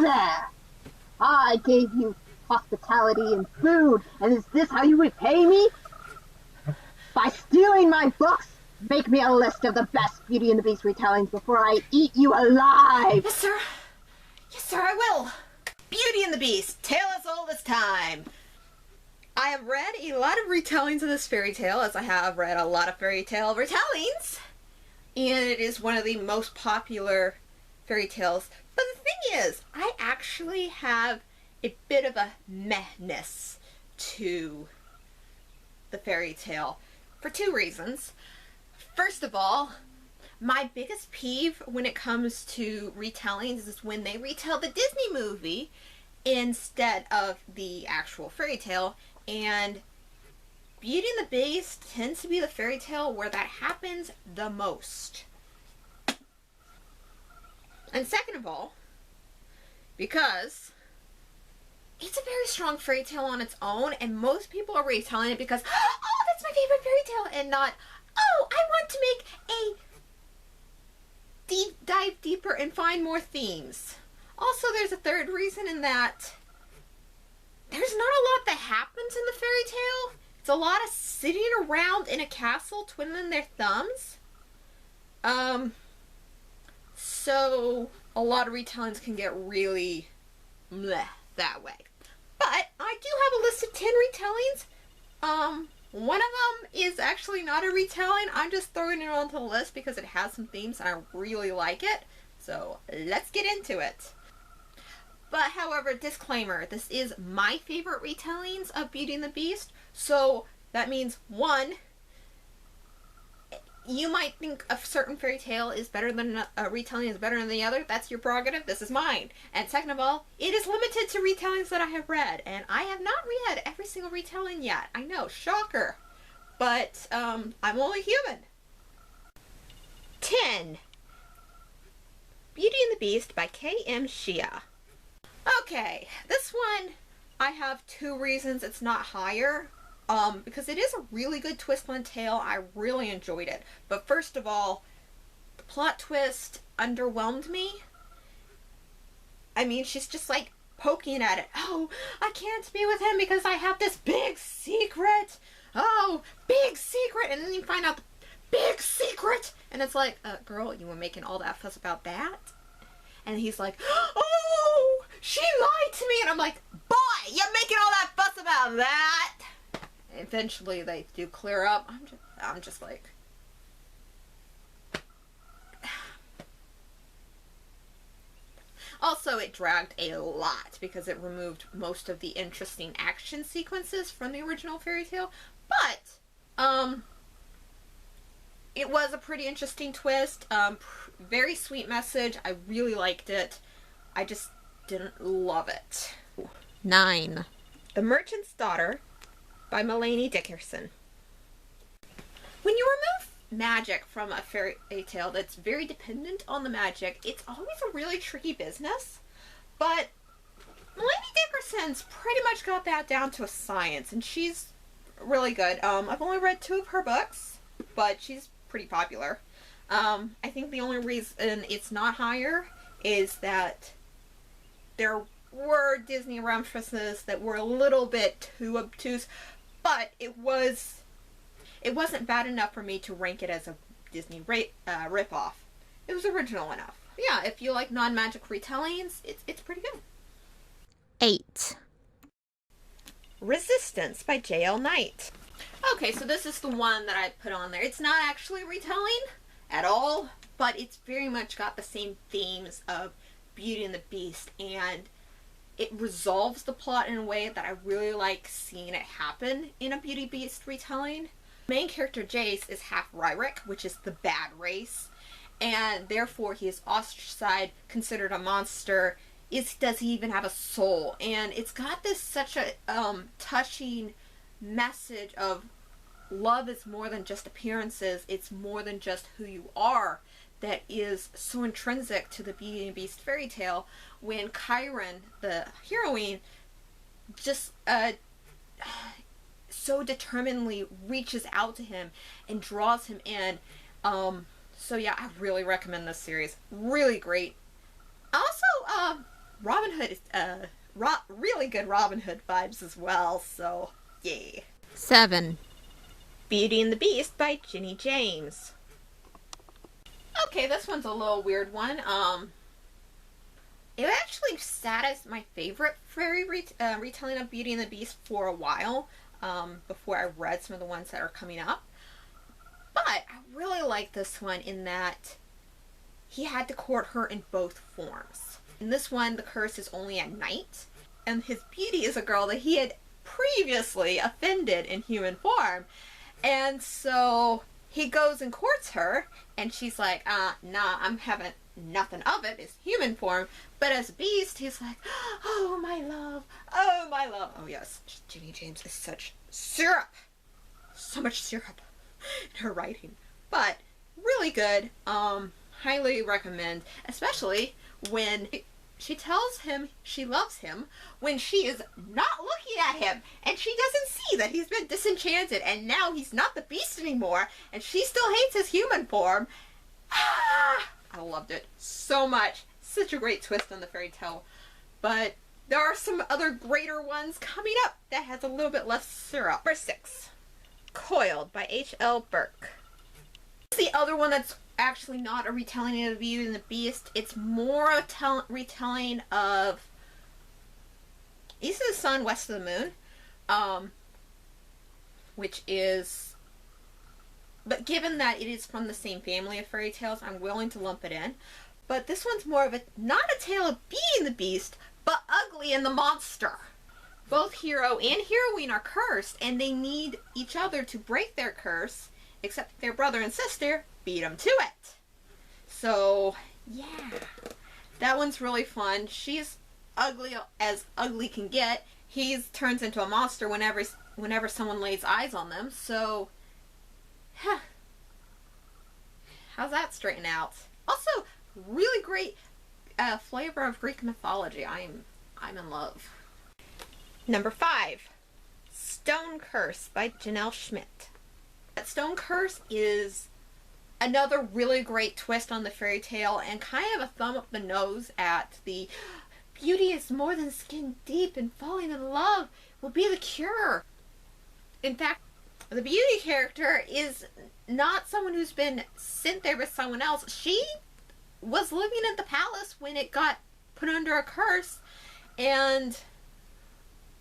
there! I gave you hospitality and food, and is this how you repay me? By stealing my books? Make me a list of the best Beauty and the Beast retellings before I eat you alive! Yes, sir. Yes, sir, I will. Beauty and the Beast, tale as old as time. I have read a lot of retellings of this fairy tale, as I have read a lot of fairy tale retellings. And it is one of the most popular fairy tales. But the thing is, I actually have a bit of a mehness to the fairy tale for two reasons. First of all, my biggest peeve when it comes to retellings is when they retell the Disney movie instead of the actual fairy tale, and Beauty and the Beast tends to be the fairy tale where that happens the most. And second of all, because it's a very strong fairy tale on its own, and most people are retelling it because, oh, that's my favorite fairy tale, and not, oh, I want to make a dive deeper and find more themes. Also, there's a third reason in that there's not a lot that happens in the fairy tale. It's a lot of sitting around in a castle twiddling their thumbs. So a lot of retellings can get really bleh that way. But I do have a list of 10 retellings. One of them is actually not a retelling. I'm just throwing it onto the list because it has some themes and I really like it. So let's get into it. But however, disclaimer, this is my favorite retellings of Beauty and the Beast. So that means, one, you might think a certain fairy tale is better than a retelling is better than the other. That's your prerogative. This is mine. And second of all, it is limited to retellings that I have read, and I have not read every single retelling yet. I know, shocker. But I'm only human. 10. Beauty and the Beast by K.M. Shea. Okay, this one I have two reasons it's not higher. Because it is a really good twist on tale. I really enjoyed it. But first of all, the plot twist underwhelmed me. I mean, she's just like poking at it. Oh, I can't be with him because I have this big secret. Oh, big secret. And then you find out the big secret. And it's like, girl, you were making all that fuss about that? And he's like, oh, she lied to me. And I'm like, boy, you're making all that fuss about that. Eventually they do clear up. I'm just like, also it dragged a lot because it removed most of the interesting action sequences from the original fairy tale, but it was a pretty interesting twist. Very sweet message. I really liked it. I just didn't love it. 9. The Merchant's Daughter by Melanie Dickerson. When you remove magic from a fairy tale that's very dependent on the magic, it's always a really tricky business. But Melanie Dickerson's pretty much got that down to a science, and she's really good. I've only read 2 of her books, but she's pretty popular. I think the only reason it's not higher is that there were Disney references that were a little bit too obtuse. But it wasn't bad enough for me to rank it as a Disney ripoff. It was original enough. But yeah, if you like non-magic retellings, it's pretty good. 8. Resistance by J.L. Knight. Okay, so this is the one that I put on there. It's not actually retelling at all, but it's very much got the same themes of Beauty and the Beast, and it resolves the plot in a way that I really like seeing it happen in a Beauty Beast retelling. Main character Jace is half Ryrick, which is the bad race, and therefore he is ostracized, considered a monster. Does he even have a soul? And it's got this such a touching message of love is more than just appearances. It's more than just who you are. That is so intrinsic to the Beauty and the Beast fairy tale, when Chiron, the heroine, just so determinedly reaches out to him and draws him in. So yeah, I really recommend this series. Really great. Also, Robin Hood is really good Robin Hood vibes as well, so yay. 7. Beauty and the Beast by Ginny James. Okay, this one's a little weird one. It actually sat as my favorite fairy retelling of Beauty and the Beast for a while, before I read some of the ones that are coming up. But I really like this one in that he had to court her in both forms. In this one, the curse is only at night, and his beauty is a girl that he had previously offended in human form. And so he goes and courts her, and she's like, nah, I'm having nothing of it. It's human form. But as a beast, he's like, oh, my love. Oh, my love. Oh, yes. Ginny James is such syrup. So much syrup in her writing. But really good. Highly recommend. Especially when she tells him she loves him when she is not looking at him, and she doesn't see that he's been disenchanted and now he's not the beast anymore, and she still hates his human form. I loved it so much. Such a great twist on the fairy tale. But there are some other greater ones coming up that has a little bit less syrup. Number 6. Coiled by H.L. Burke. The other one that's actually not a retelling of Beauty and the Beast. It's more a retelling of East of the Sun, West of the Moon, which is, but given that it is from the same family of fairy tales, I'm willing to lump it in. But this one's more of not a tale of Beauty and the Beast, but Ugly and the Monster. Both hero and heroine are cursed, and they need each other to break their curse, except their brother and sister beat them to it. So, yeah. That one's really fun. She's ugly as ugly can get. He turns into a monster whenever someone lays eyes on them. So, how's that straighten out? Also, really great flavor of Greek mythology. I'm in love. Number 5. Stone Curse by Janelle Schmidt. That Stone Curse is another really great twist on the fairy tale, and kind of a thumb up the nose at the beauty is more than skin deep, and falling in love will be the cure. In fact, the beauty character is not someone who's been sent there with someone else. She was living at the palace when it got put under a curse, and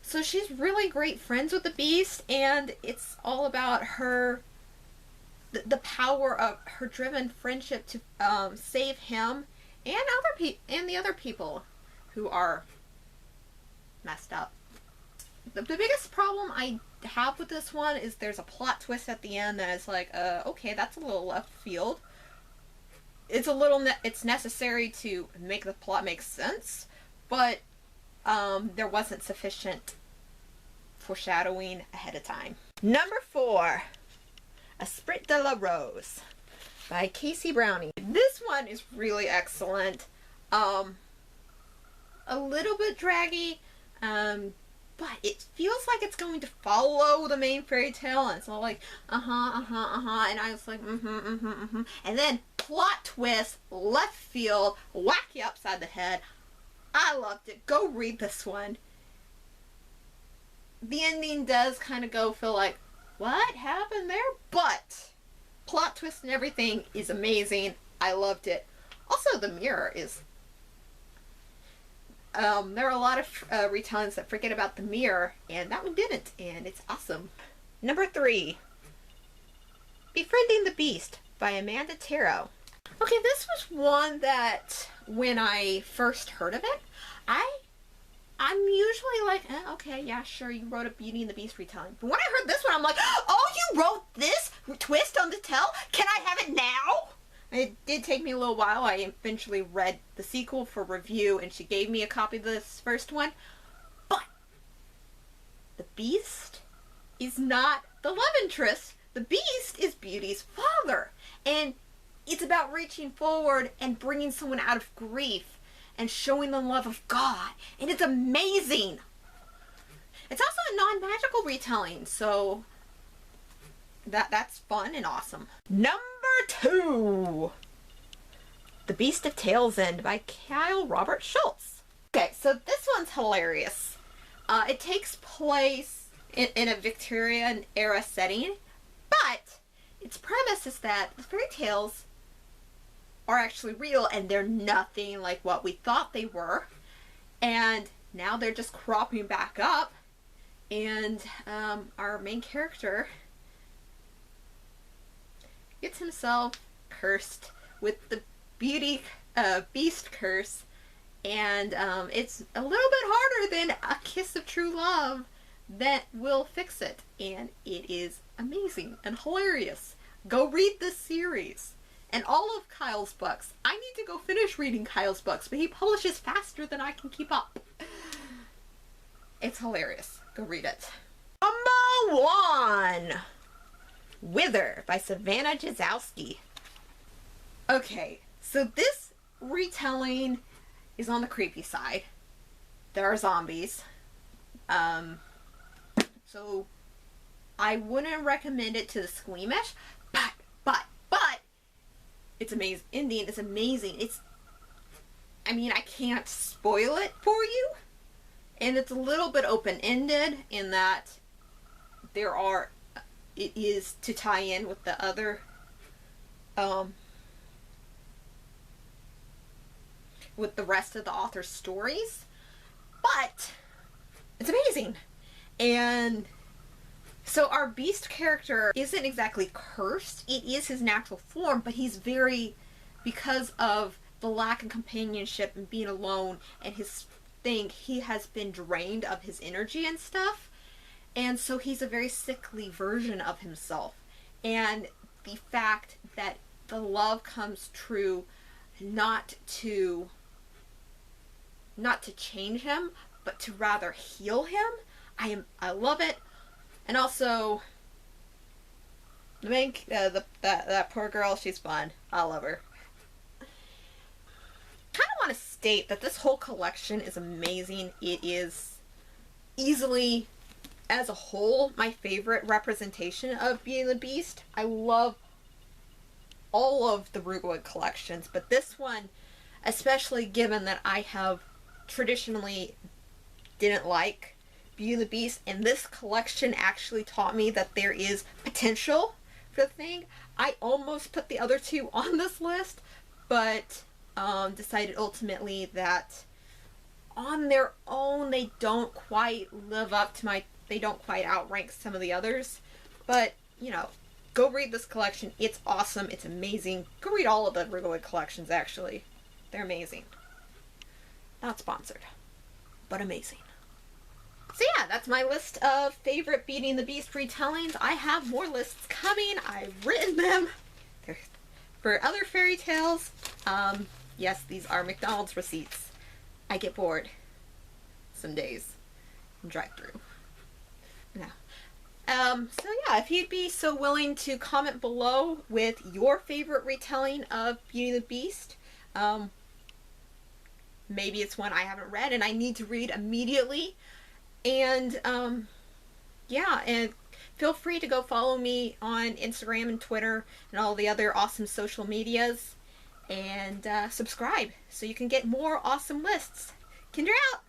so she's really great friends with the Beast, and it's all about her, the power of her driven friendship to save him and the other people who are messed up. The biggest problem I have with this one is there's a plot twist at the end that is like, okay, that's a little left field. It's necessary to make the plot make sense, but there wasn't sufficient foreshadowing ahead of time. Number 4, Esprit de la Rose by Casey Browning. This one is really excellent. A little bit draggy, but it feels like it's going to follow the main fairy tale, and it's all like, and I was like, and then plot twist, left field, whack you upside the head. I loved it. Go read this one. The ending does kind of feel like, what happened there? But plot twist and everything is amazing. I loved it. Also, the mirror is... there are a lot of retellings that forget about the mirror, and that one didn't, and it's awesome. Number 3, Befriending the Beast by Amanda Tarot. Okay, this was one that when I first heard of it, I'm usually like, okay, yeah, sure, you wrote a Beauty and the Beast retelling. But when I heard this one, I'm like, oh, you wrote this twist on the tell? Can I have it now? It did take me a little while. I eventually read the sequel for review, and she gave me a copy of this first one. But the Beast is not the love interest. The Beast is Beauty's father. And it's about reaching forward and bringing someone out of grief and showing them love of God. And it's amazing. It's also a non-magical retelling, so that's fun and awesome. Number 2, The Beast of Tales End by Kyle Robert Schultz. Okay, so this one's hilarious. It takes place in a Victorian era setting, but its premise is that the fairy tales are actually real and they're nothing like what we thought they were. And now they're just cropping back up, and our main character gets himself cursed with the beauty beast curse, and it's a little bit harder than a kiss of true love that will fix it, and it is amazing and hilarious. Go read this series and all of Kyle's books. I need to go finish reading Kyle's books, but he publishes faster than I can keep up. It's hilarious. Go read it. Number 1, Wither by Savannah Jazowski. Okay, so this retelling is on the creepy side. There are zombies. So I wouldn't recommend it to the squeamish, but it's amazing. Ending is amazing. I mean, I can't spoil it for you. And it's a little bit open-ended in that it is to tie in with the other, with the rest of the author's stories. But it's amazing. And so our beast character isn't exactly cursed. It is his natural form, but he's because of the lack of companionship and being alone and his thing, he has been drained of his energy and stuff. And so he's a very sickly version of himself. And the fact that the love comes true not to change him, but to rather heal him, I love it. And also, that poor girl, she's fun. I love her. Kind of want to state that this whole collection is amazing. It is easily, as a whole, my favorite representation of Beauty and the Beast. I love all of the Rootwood collections, but this one, especially given that I have traditionally didn't like Beauty and the Beast, and this collection actually taught me that there is potential for the thing. I almost put the other two on this list, but decided ultimately that on their own they don't quite live up to they don't quite outrank some of the others. But, you know, go read this collection. It's awesome. It's amazing. Go read all of the Rootwood collections, actually. They're amazing. Not sponsored, but amazing. So yeah, that's my list of favorite Beauty and the Beast retellings. I have more lists coming. I've written them. They're for other fairy tales. Yes, these are McDonald's receipts. I get bored some days and drive through. No. So yeah, if you'd be so willing to comment below with your favorite retelling of Beauty and the Beast. Maybe it's one I haven't read and I need to read immediately. And, yeah, and feel free to go follow me on Instagram and Twitter and all the other awesome social medias. And, subscribe so you can get more awesome lists. Kinder out!